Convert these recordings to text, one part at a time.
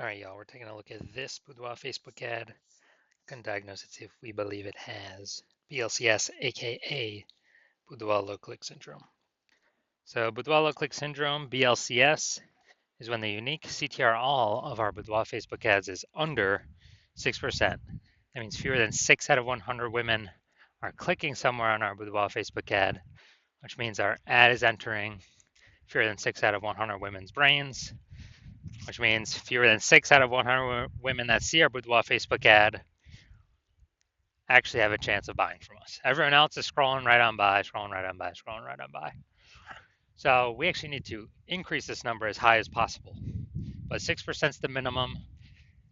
All right, y'all, we're taking a look at this Boudoir Facebook ad. Can diagnose it, see if we believe it has BLCS, aka Boudoir low click syndrome. So, Boudoir low click syndrome, BLCS, is when the unique CTR all of our Boudoir Facebook ads is under 6%. That means fewer than 6 out of 100 women are clicking somewhere on our Boudoir Facebook ad, which means our ad is entering fewer than 6 out of 100 women's brains, which means fewer than 6 out of 100 women that see our Boudoir Facebook ad actually have a chance of buying from us. Everyone else is scrolling right on by, scrolling right on by, scrolling right on by. So we actually need to increase this number as high as possible. But 6% is the minimum.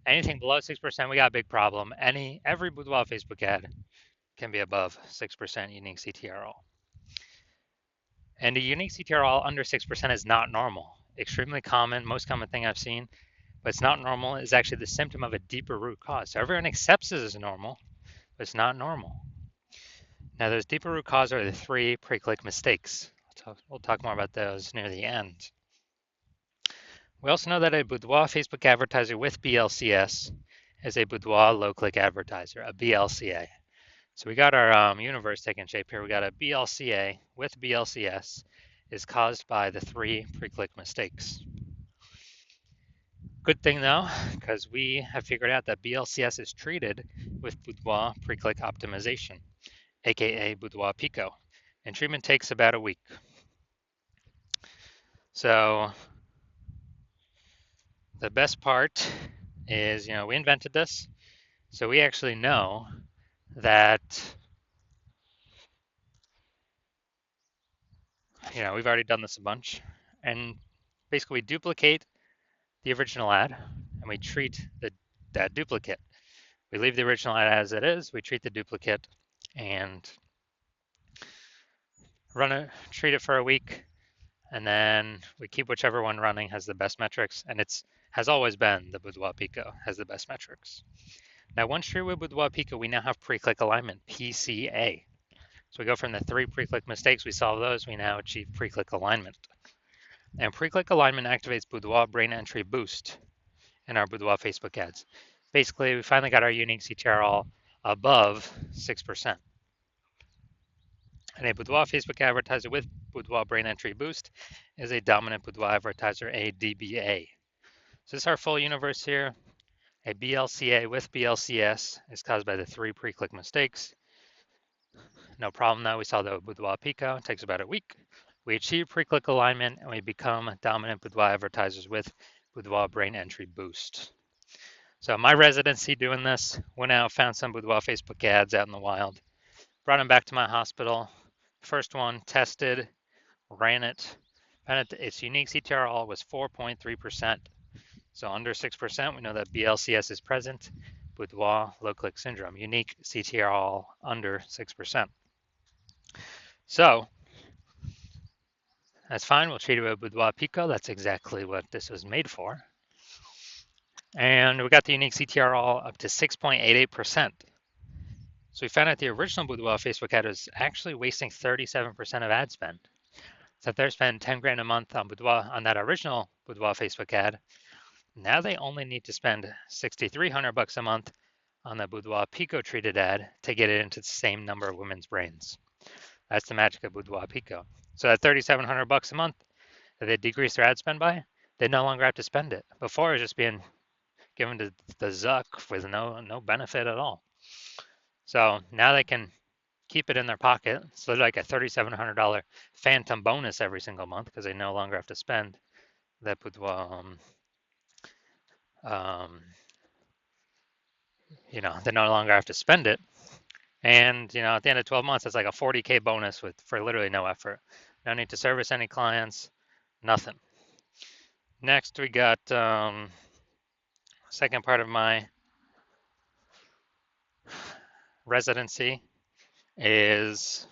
Anything below 6%, we got a big problem. Every Boudoir Facebook ad can be above 6% unique CTRL. And a unique CTRL under 6% is not normal. Extremely common, most common thing I've seen, but it's not normal. It's actually the symptom of a deeper root cause. So everyone accepts it as normal, but it's not normal. Now, those deeper root cause are the 3 pre-click mistakes. We'll talk more about those near the end. We also know that a Boudoir Facebook advertiser with BLCS is a Boudoir low-click advertiser, a BLCA. So we got our universe taking shape here. We got a BLCA with BLCS is caused by the 3 pre-click mistakes. Good thing though, because we have figured out that BLCS is treated with Boudoir pre-click optimization, aka Boudoir Pico, and treatment takes about a week. So the best part is, we invented this, so we actually know that, we've already done this a bunch, and basically we duplicate the original ad and we treat that duplicate. We leave the original ad as it is, we treat the duplicate and treat it for a week, and then we keep whichever one running has the best metrics, and has always been the Boudoir Pico has the best metrics. Now, once treated with Boudoir Pico, we now have pre-click alignment, PCA. So we go from the 3 pre-click mistakes, we solve those, we now achieve pre-click alignment. And pre-click alignment activates Boudoir brain entry boost in our Boudoir Facebook ads. Basically, we finally got our unique CTRL above 6%. And a Boudoir Facebook advertiser with Boudoir brain entry boost is a dominant Boudoir advertiser, a DBA. So this is our full universe here. A BLCA with BLCS is caused by the 3 pre-click mistakes. No problem though, we saw the Boudoir Pico, it takes about a week. We achieve pre-click alignment and we become dominant Boudoir advertisers with Boudoir brain entry boost. So my residency doing this, went out, found some Boudoir Facebook ads out in the wild, brought them back to my hospital. First one, tested, ran it, found its unique CTRL was 4.3%. So under 6%, we know that BLCS is present. Boudoir low click syndrome, unique CTRL under 6%. So that's fine. We'll treat it with Boudoir Pico. That's exactly what this was made for. And we got the unique CTRL up to 6.88%. So we found out the original Boudoir Facebook ad was actually wasting 37% of ad spend. So if they're spending 10 grand a month on Boudoir, on that original Boudoir Facebook ad, now they only need to spend 6,300 bucks a month on the Boudoir Pico treated ad to get it into the same number of women's brains. That's the magic of Boudoir Pico. So at 3,700 bucks a month that they decrease their ad spend by, they no longer have to spend it. Before it was just being given to the Zuck with no benefit at all. So now they can keep it in their pocket. So they're like a $3,700 phantom bonus every single month because they no longer have to spend that Boudoir. They no longer have to spend it. And, at the end of 12 months, it's like a 40K bonus for literally no effort. No need to service any clients, nothing. Next, we got second part of my residency is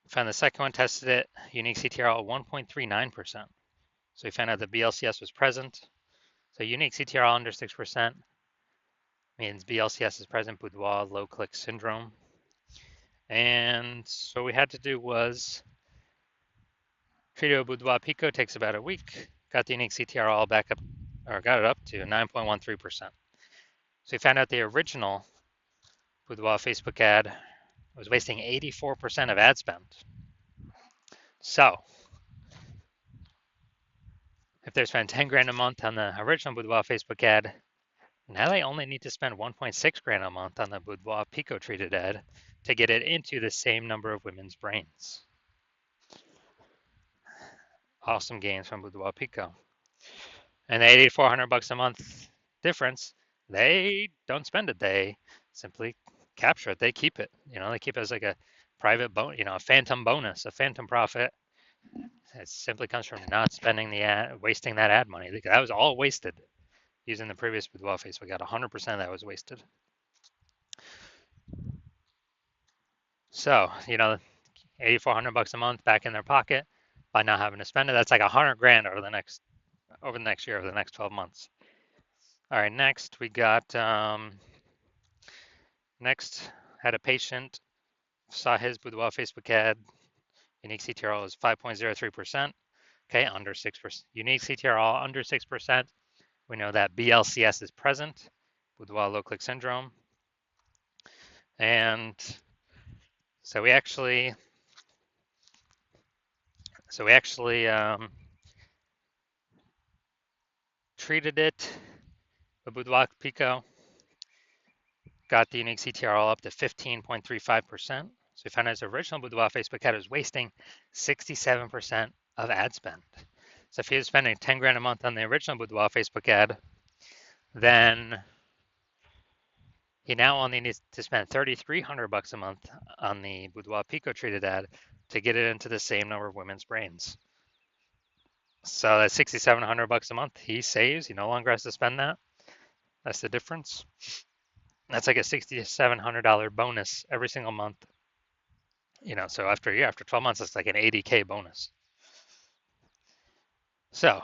found the second one, tested it, unique CTRL 1.39%. So we found out the BLCS was present. So unique CTRL under 6% means BLCS is present, Boudoir low click syndrome. And so what we had to do was treat it with Boudoir Pico, takes about a week, got the unique CTRL back up or got it up to 9.13%. So we found out the original Boudoir Facebook ad was wasting 84% of ad spend. So if they're spending 10 grand a month on the original Boudoir Facebook ad, now they only need to spend 1.6 grand a month on the Boudoir Pico treated ad to get it into the same number of women's brains. Awesome gains from Boudoir Pico. And the 8,400 bucks a month difference, they don't spend it. They simply capture it. They keep it. They keep it as like a private a phantom bonus, a phantom profit. It simply comes from not spending the ad, wasting that ad money. That was all wasted using the previous Boudoir face. We got 100% of that was wasted. So, 8,400 bucks a month back in their pocket by not having to spend it. That's like 100 grand over the next year, over the next 12 months. All right, next we got next had a patient saw his Boudoir Facebook ad. Unique CTRL is 5.03%. Okay, under 6%. Unique CTRL under 6%. We know that BLCS is present, Boudoir low click syndrome. And so we actually treated it with Boudoir Pico, got the unique CTRL up to 15.35%. So we found his original Boudoir Facebook ad was wasting 67% of ad spend. So if he was spending 10 grand a month on the original Boudoir Facebook ad, then he now only needs to spend 3,300 bucks a month on the Boudoir Pico treated ad to get it into the same number of women's brains. So that's 6,700 bucks a month he saves. He no longer has to spend that. That's the difference. That's like a $6,700 bonus every single month. So after a year, after 12 months, it's like an 80K bonus. So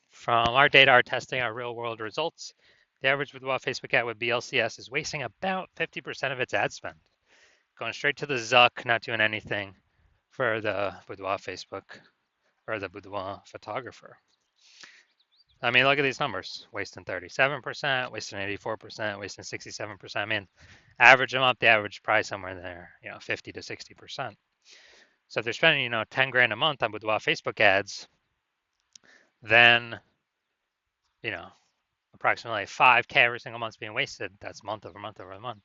from our data, our testing, our real world results, the average Boudoir Facebook ad with BLCS is wasting about 50% of its ad spend. Going straight to the Zuck, not doing anything for the Boudoir Facebook or the Boudoir photographer. I mean, look at these numbers. Wasting 37%, wasting 84%, wasting 67%. I mean, average them up, the average price somewhere there, 50 to 60%. So if they're spending, 10 grand a month on Boudoir Facebook ads, then, approximately 5K every single month is being wasted. That's month over month over month.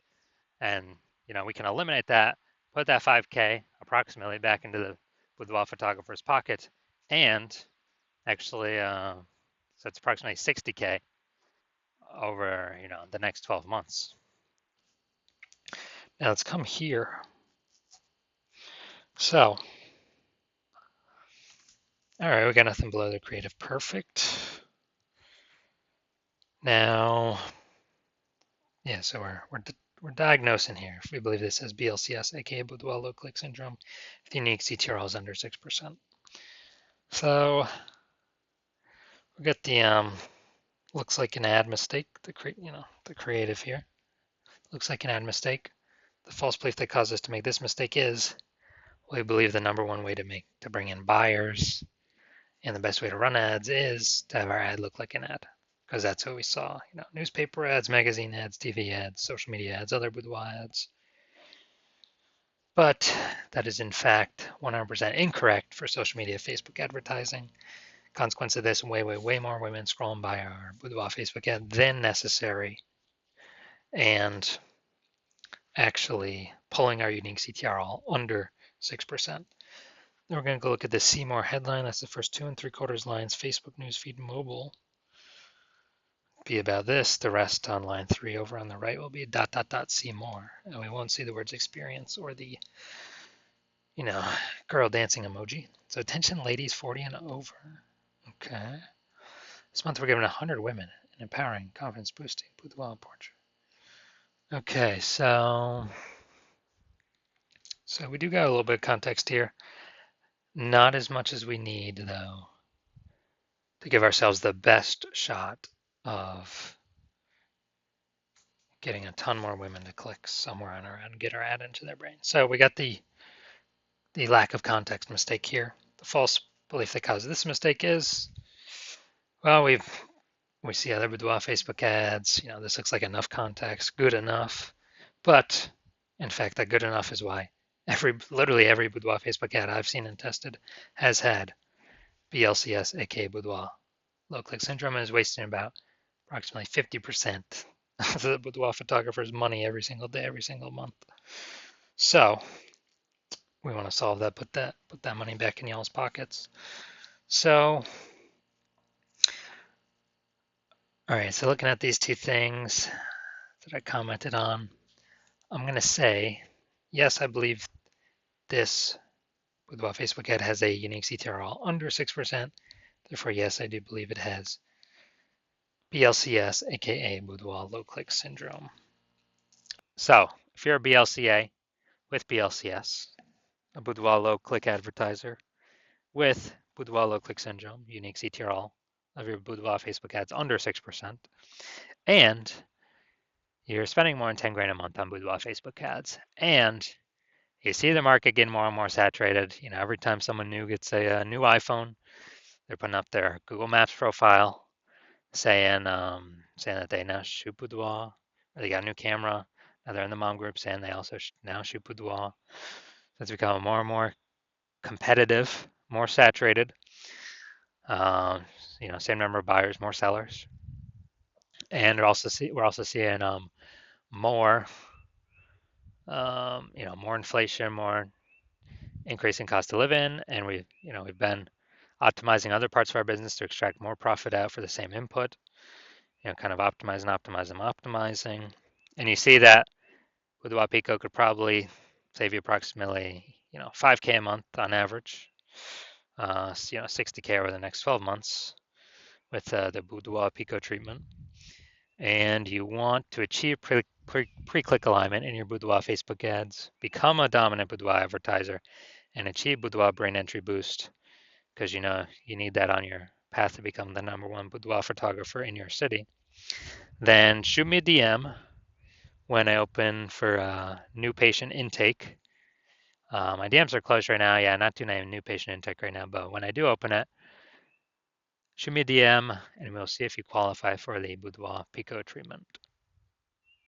And, we can eliminate that, put that 5K approximately back into the Boudoir photographer's pocket, and actually, so it's approximately 60K over, the next 12 months. Now let's come here. So, all right, we got nothing below the creative perfect. Now, yeah, so we're diagnosing here. If we believe this as BLCS, aka Boudoir low click syndrome, if the unique CTRL is under 6%. So we got the looks like an ad mistake. The creative here looks like an ad mistake. The false belief that caused us to make this mistake is we believe the number one way to bring in buyers and the best way to run ads is to have our ad look like an ad, because that's what we saw. Newspaper ads, magazine ads, TV ads, social media ads, other boudoir ads. But that is in fact 100% incorrect for social media Facebook advertising. Consequence of this, way more women scrolling by our boudoir Facebook ad than necessary, and actually pulling our unique CTRL under 6%. Then we're going to go look at the See More headline. That's the first 2 3/4 lines. Facebook newsfeed mobile be about this. The rest on line 3 over on the right will be ... see more. And we won't see the words experience or the, girl dancing emoji. So attention ladies 40 and over. Okay. This month we're giving 100 women an empowering, confidence boosting boudoir portrait. Okay, so we do got a little bit of context here. Not as much as we need, though, to give ourselves the best shot of getting a ton more women to click somewhere on our ad and get our ad into their brain. So we got the lack of context mistake here. The false belief that caused this mistake is, well, we've We see other Boudoir Facebook ads. This looks like enough context, good enough. But in fact, that good enough is why literally every Boudoir Facebook ad I've seen and tested has had BLCS, aka Boudoir low click syndrome, and is wasting about approximately 50% of the boudoir photographer's money every single day, every single month. So we want to solve that, put that money back in y'all's pockets. So, all right, so looking at these two things that I commented on, I'm going to say, yes, I believe this boudoir Facebook ad has a unique CTRL under 6%. Therefore, yes, I do believe it has BLCS, aka boudoir low click syndrome. So if you're a BLCA with BLCS, a boudoir low click advertiser with boudoir low click syndrome, unique CTRL of your boudoir Facebook ads under 6%, and you're spending more than 10 grand a month on boudoir Facebook ads, and you see the market getting more and more saturated. Every time someone new gets a new iPhone, they're putting up their Google Maps profile saying that they now shoot boudoir, or they got a new camera. Now they're in the mom group saying they also now shoot boudoir. So it's becoming more and more competitive, more saturated. Same number of buyers, more sellers, and we're also seeing more, more inflation, more increasing cost of living, and we've been optimizing other parts of our business to extract more profit out for the same input. Kind of optimizing, and you see that with Wapico could probably save you approximately 5K a month on average, 60K over the next 12 months with the Boudoir Pico treatment. And you want to achieve pre-click alignment in your Boudoir Facebook ads, become a dominant Boudoir advertiser, and achieve Boudoir brain entry boost, because you need that on your path to become the #1 boudoir photographer in your city. Then shoot me a DM when I open for new patient intake. My DMs are closed right now. Yeah, not doing any new patient intake right now, but when I do open it, shoot me a DM and we'll see if you qualify for the Boudoir Pico treatment.